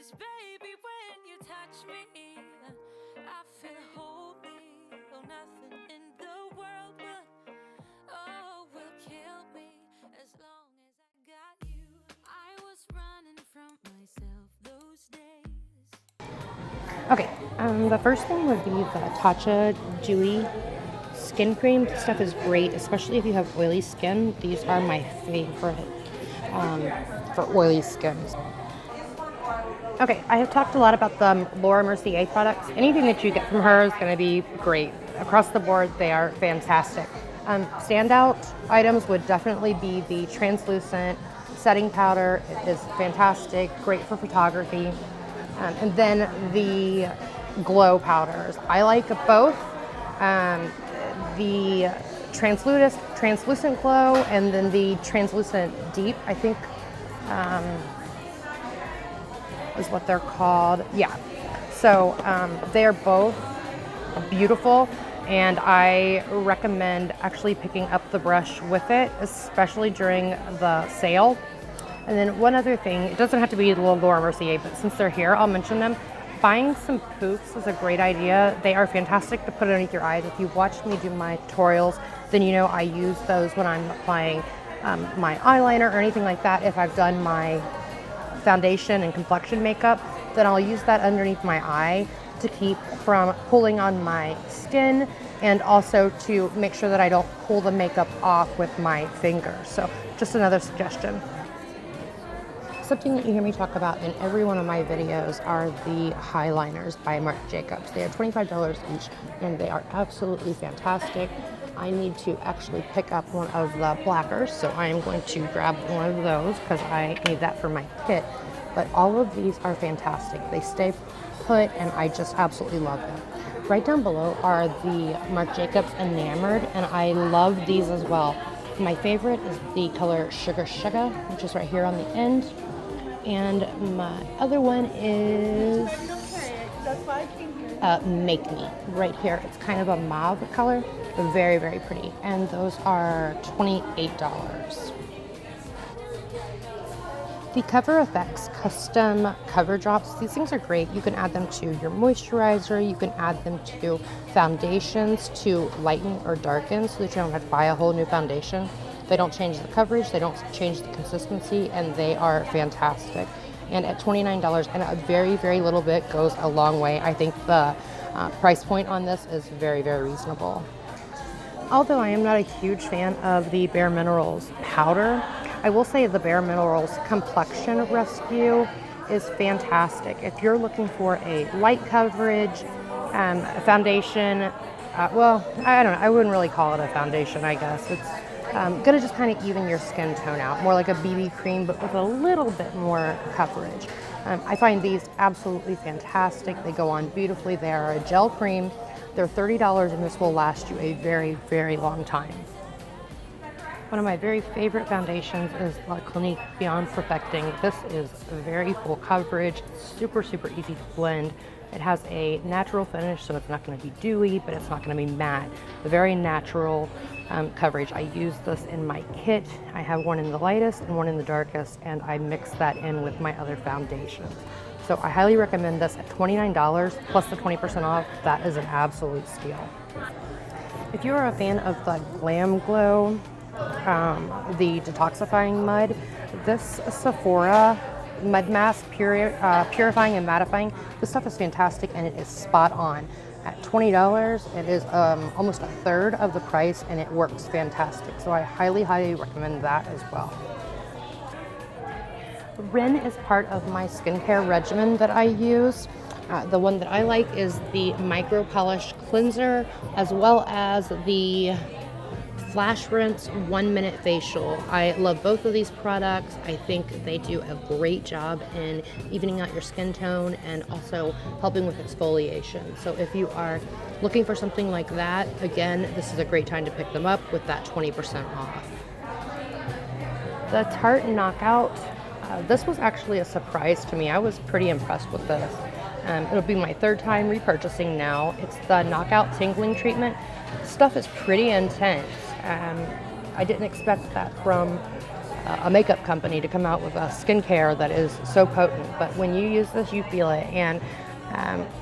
'Cause baby, when you touch me, I feel holy. Oh, nothing in the world will kill me as long as I got you. I was running from myself those days. Okay, the first thing would be the Tatcha Dewy Skin Cream. This stuff is great, especially if you have oily skin. These are my favorite for oily skins. Okay, I have talked a lot about the Laura Mercier products. Anything that you get from her is going to be great. Across the board, they are fantastic. Standout items would definitely be the translucent setting powder. It is fantastic, great for photography. And then the glow powders. I like both. The translucent glow and then the translucent deep, I think is what they're called. Yeah. So they are both beautiful, and I recommend actually picking up the brush with it, especially during the sale. And then one other thing, it doesn't have to be the Laura Mercier, but since they're here, I'll mention them. Buying some poofs is a great idea. They are fantastic to put underneath your eyes. If you've watched me do my tutorials, then you know I use those when I'm applying my eyeliner or anything like that. If I've done my foundation and complexion makeup, then I'll use that underneath my eye to keep from pulling on my skin, and also to make sure that I don't pull the makeup off with my fingers. So just another suggestion. Something that you hear me talk about in every one of my videos are the Highliners by Marc Jacobs. They are $25 each, and they are absolutely fantastic. I need to actually pick up one of the blackers, so I am going to grab one of those because I need that for my kit. But all of these are fantastic. They stay put, and I just absolutely love them. Right down below are the Marc Jacobs Enamored, and I love these as well. My favorite is the color Sugar Sugar, which is right here on the end. And my other one is Make Me, right here. It's kind of a mauve color, very, very pretty. And those are $28. The Cover FX custom cover drops, these things are great. You can add them to your moisturizer, you can add them to foundations to lighten or darken so that you don't have to buy a whole new foundation. They don't change the coverage, they don't change the consistency, and they are fantastic. And at $29, and a very, very little bit goes a long way. I think the price point on this is very, very reasonable. Although I am not a huge fan of the Bare Minerals powder, I will say the Bare Minerals Complexion Rescue is fantastic. If you're looking for a light coverage, a foundation, well, I don't know, I wouldn't really call it a foundation, I guess. It's gonna just kind of even your skin tone out, more like a BB cream, but with a little bit more coverage. I find these absolutely fantastic. They go on beautifully. They are a gel cream. They're $30, and this will last you a very, very long time. One of my very favorite foundations is the Clinique Beyond Perfecting. This is very full coverage, super, super easy to blend. It has a natural finish, so it's not going to be dewy, but it's not going to be matte. A very natural coverage. I use this in my kit. I have one in the lightest and one in the darkest, and I mix that in with my other foundations. So I highly recommend this at $29 plus the 20% off. That is an absolute steal. If you are a fan of the Glam Glow, the detoxifying mud, this Sephora mud mask, purifying and mattifying, this stuff is fantastic, and it is spot on. At $20, it is almost a third of the price, and it works fantastic. So I highly, highly recommend that as well. Rin is part of my skincare regimen that I use. The one that I like is the Micro Polish Cleanser, as well as the Flash Rinse 1 Minute Facial. I love both of these products. I think they do a great job in evening out your skin tone and also helping with exfoliation. So if you are looking for something like that, again, this is a great time to pick them up with that 20% off. The Tarte Knockout, this was actually a surprise to me. I was pretty impressed with this. It'll be my third time repurchasing now. It's the Knockout Tingling Treatment. This stuff is pretty intense. I didn't expect that from a makeup company to come out with a skincare that is so potent, but when you use this, you feel it. And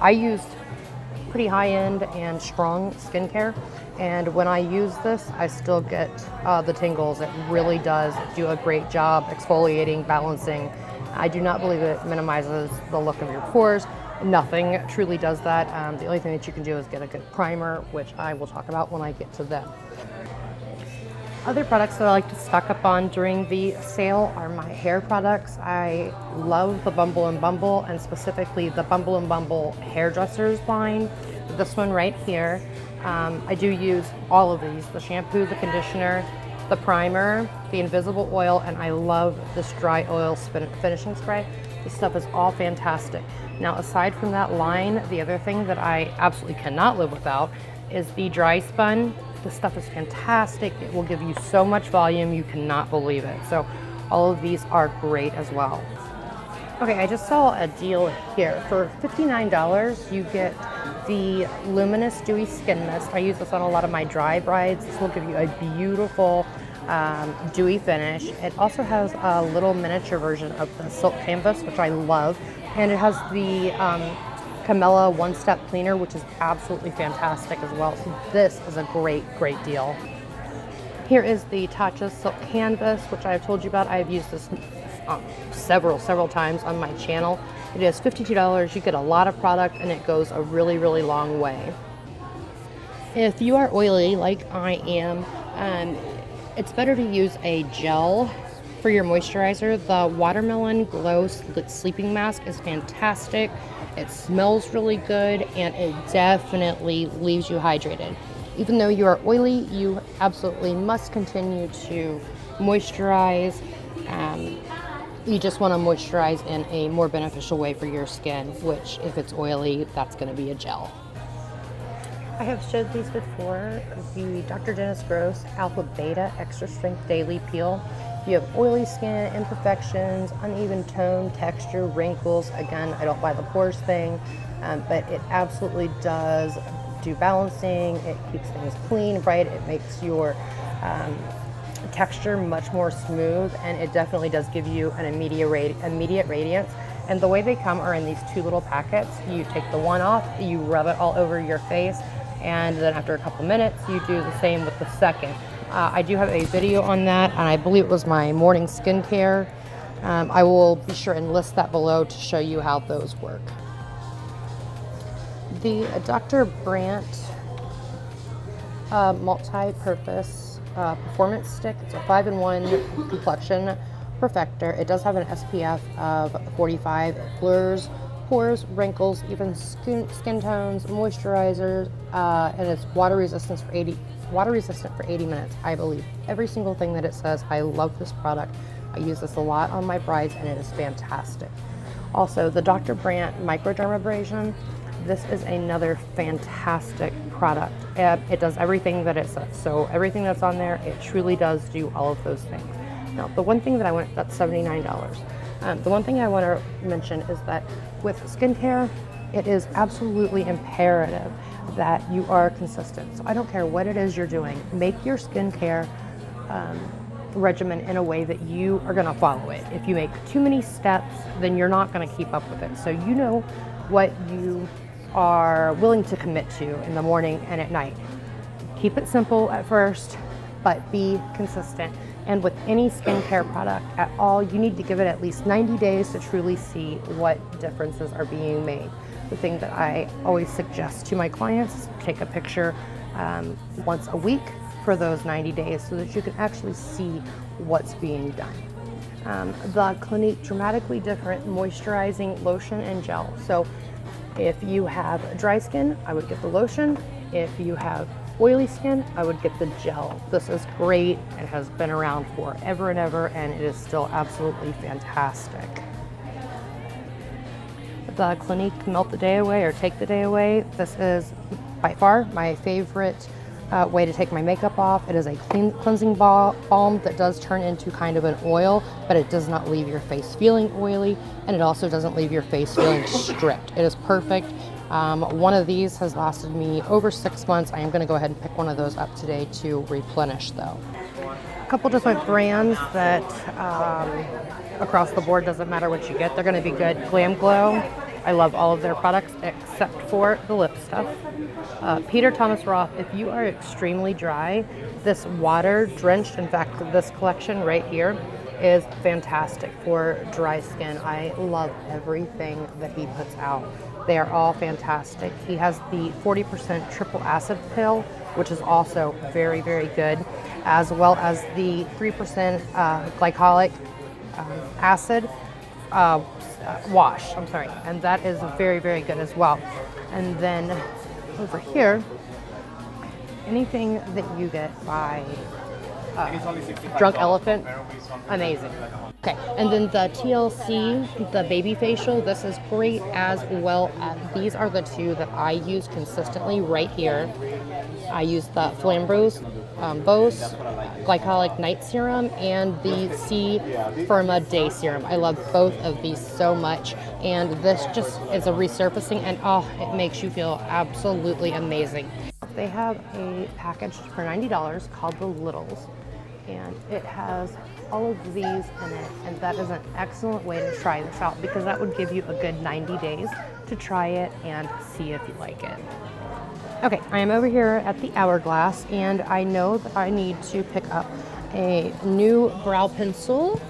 I used pretty high-end and strong skincare, and when I use this, I still get the tingles. It really does do a great job exfoliating, balancing. I do not believe it minimizes the look of your pores. Nothing truly does that. The only thing that you can do is get a good primer, which I will talk about when I get to them. Other products that I like to stock up on during the sale are my hair products. I love the Bumble and Bumble, and specifically the Bumble and Bumble hairdressers line. This one right here. I do use all of these, the shampoo, the conditioner, the primer, the invisible oil, and I love this dry oil finishing spray. This stuff is all fantastic. Now, aside from that line, the other thing that I absolutely cannot live without is the dry spun. This stuff is fantastic. It will give you so much volume, you cannot believe it. So all of these are great as well. Okay, I just saw a deal here. For $59, you get the Luminous Dewy Skin Mist. I use this on a lot of my dry brides. This will give you a beautiful dewy finish. It also has a little miniature version of the Silk Canvas, which I love. And it has the Camilla One-Step Cleaner, which is absolutely fantastic as well. So this is a great, great deal. Here is the Tatcha Silk Canvas, which I've told you about. I've used this several times on my channel. It is $52. You get a lot of product, and it goes a really, really long way. If you are oily like I am, it's better to use a gel for your moisturizer. The Watermelon Glow Sleeping Mask is fantastic. It smells really good, and it definitely leaves you hydrated. Even though you are oily, you absolutely must continue to moisturize. You just want to moisturize in a more beneficial way for your skin, which if it's oily, that's going to be a gel. I have showed these before, the Dr. Dennis Gross Alpha Beta Extra Strength Daily Peel. If you have oily skin, imperfections, uneven tone, texture, wrinkles, again, I don't buy the pores thing, but it absolutely does do balancing. It keeps things clean, bright. It makes your texture much more smooth, and it definitely does give you an immediate radiance. And the way they come are in these two little packets. You take the one off, you rub it all over your face, and then after a couple minutes, you do the same with the second. I do have a video on that, and I believe it was my morning skincare. I will be sure and list that below to show you how those work. The Dr. Brandt multi-purpose performance stick. It's a 5-in-1 complexion perfector. It does have an SPF of 45. It blurs pores, wrinkles, even skin tones, moisturizers, and it's water resistant for 80 minutes. I believe every single thing that it says. I love this product. I use this a lot on my brides, and it is fantastic. Also, the Dr. Brandt Microdermabrasion. This is another fantastic product. It does everything that it says. So everything that's on there, it truly does do all of those things. Now, the one thing that that's $79. The one thing I want to mention is that with skincare, it is absolutely imperative that you are consistent. So I don't care what it is you're doing. Make your skincare regimen in a way that you are going to follow it. If you make too many steps, then you're not going to keep up with it. So you know what you are willing to commit to in the morning and at night. Keep it simple at first, but be consistent. And with any skincare product at all, you need to give it at least 90 days to truly see what differences are being made. The thing that I always suggest to my clients is take a picture once a week for those 90 days so that you can actually see what's being done. The Clinique Dramatically Different Moisturizing Lotion and Gel. So if you have dry skin, I would get the lotion. If you have oily skin, I would get the gel. This is great. It has been around forever and ever, and it is still absolutely fantastic. The Clinique Melt the Day Away or Take the Day Away. This is by far my favorite way to take my makeup off. It is a cleansing balm that does turn into kind of an oil, but it does not leave your face feeling oily, and it also doesn't leave your face feeling stripped. It is perfect. One of these has lasted me over 6 months. I am going to go ahead and pick one of those up today to replenish though. a couple different brands that across the board, doesn't matter what you get, they're going to be good. Glam Glow, I love all of their products except for the lip stuff. Peter Thomas Roth, if you are extremely dry, this water drenched, in fact, this collection right here is fantastic for dry skin. I love everything that he puts out. They are all fantastic. He has the 40% triple acid pill, which is also very, very good, as well as the 3% glycolic acid wash, I'm sorry, and that is very, very good as well. And then over here, anything that you get by Drunk Elephant, amazing. Okay, and then the T.L.C, the baby facial, this is great as well. These are the two that I use consistently right here. I use the Framboos Glycolic Night Serum and the C Firma Day Serum. I love both of these so much, and this just is a resurfacing, and oh, it makes you feel absolutely amazing. They have a package for $90 called the Littles, and it has all of these in it, and that is an excellent way to try this out because that would give you a good 90 days to try it and see if you like it. Okay, I am over here at the Hourglass, and I know that I need to pick up a new brow pencil,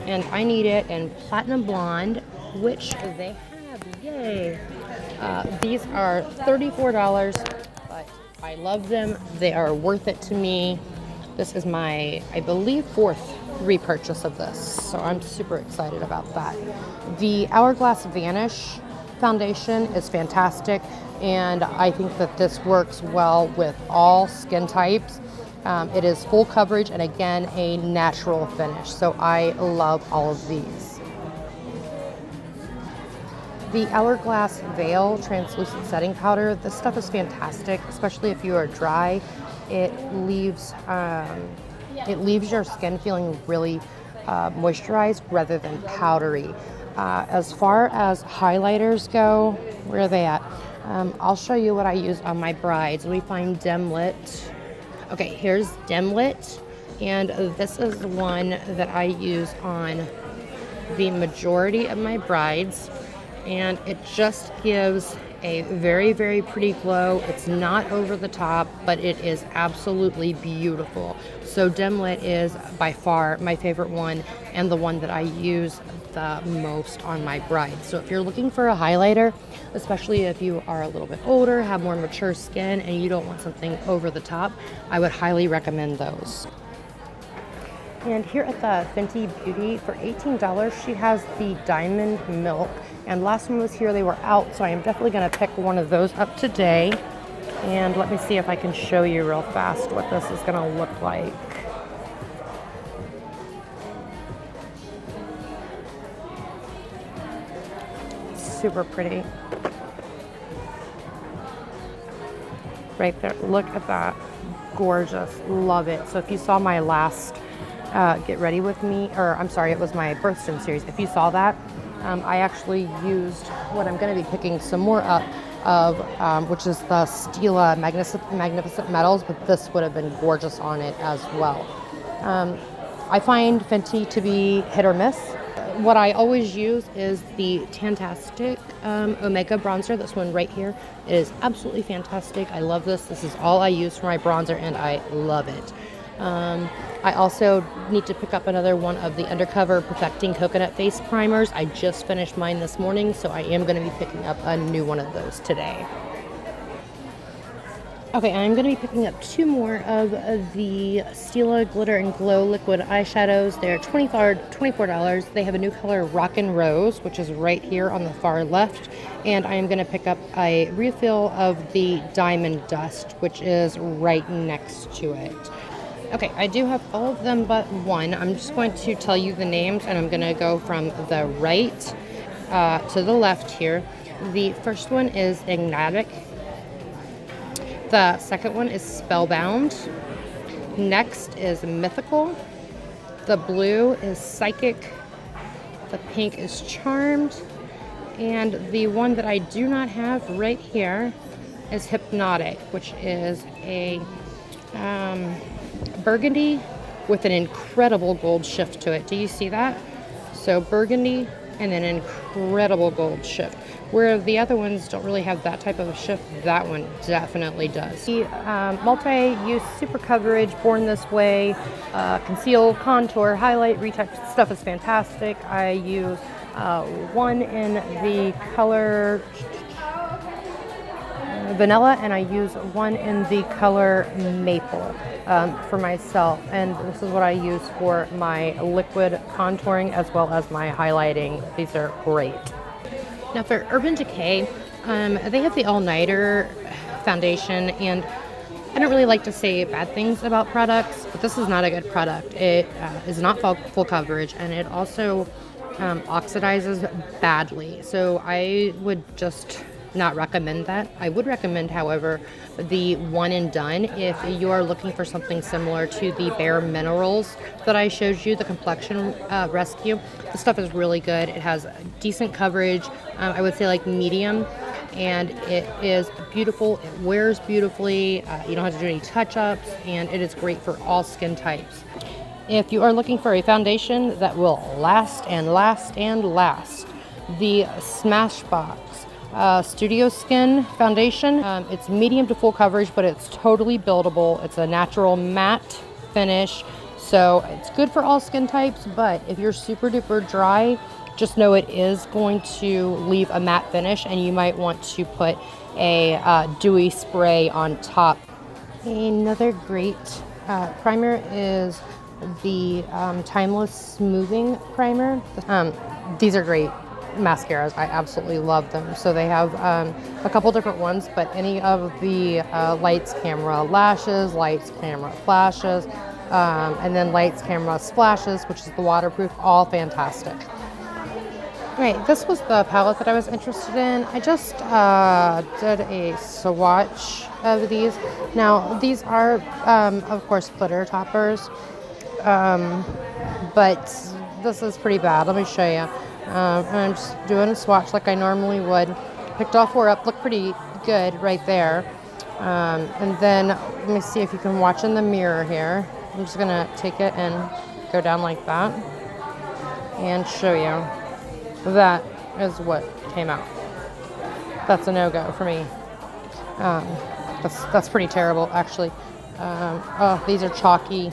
and I need it in Platinum Blonde, which they have, yay! These are $34, but I love them. They are worth it to me. This is my, I believe, 4th repurchase of this, so I'm super excited about that. The Hourglass Vanish foundation is fantastic, and I think that this works well with all skin types. It is full coverage and again a natural finish, so I love all of these. The Hourglass Veil Translucent Setting Powder, this stuff is fantastic, especially if you are dry. It leaves your skin feeling really moisturized rather than powdery. As far as highlighters go, where are they at? I'll show you what I use on my brides. Let me find Dim Lit. Okay, here's Dim Lit, and this is one that I use on the majority of my brides, and it just gives a very, very pretty glow. It's not over the top, but it is absolutely beautiful. So Dim Lit is by far my favorite one and the one that I use the most on my brides. So if you're looking for a highlighter, especially if you are a little bit older, have more mature skin, and you don't want something over the top, I would highly recommend those. And here at the Fenty Beauty, for $18, she has the Diamond Milk. And last one was here, they were out, so I am definitely gonna pick one of those up today. And let me see if I can show you real fast what this is gonna look like. Super pretty. Right there, look at that. Gorgeous, love it. So if you saw my last Get Ready With Me, or I'm sorry, it was my Birthstone series. If you saw that, I actually used what I'm gonna be picking some more up of, which is the Stila Magnificent Metals, but this would have been gorgeous on it as well. I find Fenty to be hit or miss. What I always use is the Tan-Tastic Omega bronzer. This one right here is absolutely fantastic. I love this. This is all I use for my bronzer, and I love it. I also need to pick up another one of the Undercover Perfecting Coconut Face Primers. I just finished mine this morning, so I am going to be picking up a new one of those today. Okay, I'm going to be picking up 2 more of the Stila Glitter and Glow Liquid Eyeshadows. They're $24. They have a new color, Rockin' Rose, which is right here on the far left. And I am going to pick up a refill of the Diamond Dust, which is right next to it. Okay, I do have all of them but one. I'm just going to tell you the names, and I'm going to go from the right to the left here. The first one is Enigmatic. The second one is Spellbound. Next is Mythical. The blue is Psychic. The pink is Charmed. And the one that I do not have right here is Hypnotic, which is a burgundy with an incredible gold shift to it. Do you see that? So burgundy and then incredible gold shift. Where the other ones don't really have that type of a shift, that one definitely does. The multi-use super coverage, Born This Way, conceal, contour, highlight, retouch stuff is fantastic. I use one in the color vanilla, and I use one in the color maple for myself, and this is what I use for my liquid contouring as well as my highlighting. These are great. Now for Urban Decay, they have the all-nighter foundation, and I don't really like to say bad things about products, but this is not a good product. It is not full coverage, and it also oxidizes badly, so I would just not recommend that. I would recommend, however, the one and done if you are looking for something similar to the Bare Minerals that I showed you, the complexion rescue. The stuff is really good. It has decent coverage, I would say like medium, and it is beautiful. It wears beautifully. You don't have to do any touch-ups, and it is great for all skin types. If you are looking for a foundation that will last and last and last, the Smashbox Studio Skin foundation. It's medium to full coverage, but it's totally buildable. It's a natural matte finish, so it's good for all skin types, but if you're super duper dry, just know it is going to leave a matte finish, and you might want to put a dewy spray on top. Another great primer is the Timeless Smoothing Primer. These are great mascaras. I absolutely love them. So they have a couple different ones, but any of the lights, camera, lashes, lights, camera, flashes, and then lights, camera, splashes, which is the waterproof, all fantastic. Right, this was the palette that I was interested in. I just did a swatch of these. Now, these are, of course, glitter toppers, but this is pretty bad. Let me show you. I'm just doing a swatch like I normally would. Picked all four up, look pretty good right there. And then let me see if you can watch in the mirror here. I'm just gonna take it and go down like that and show you. That is what came out. That's a no-go for me. That's pretty terrible, actually. Oh, these are chalky.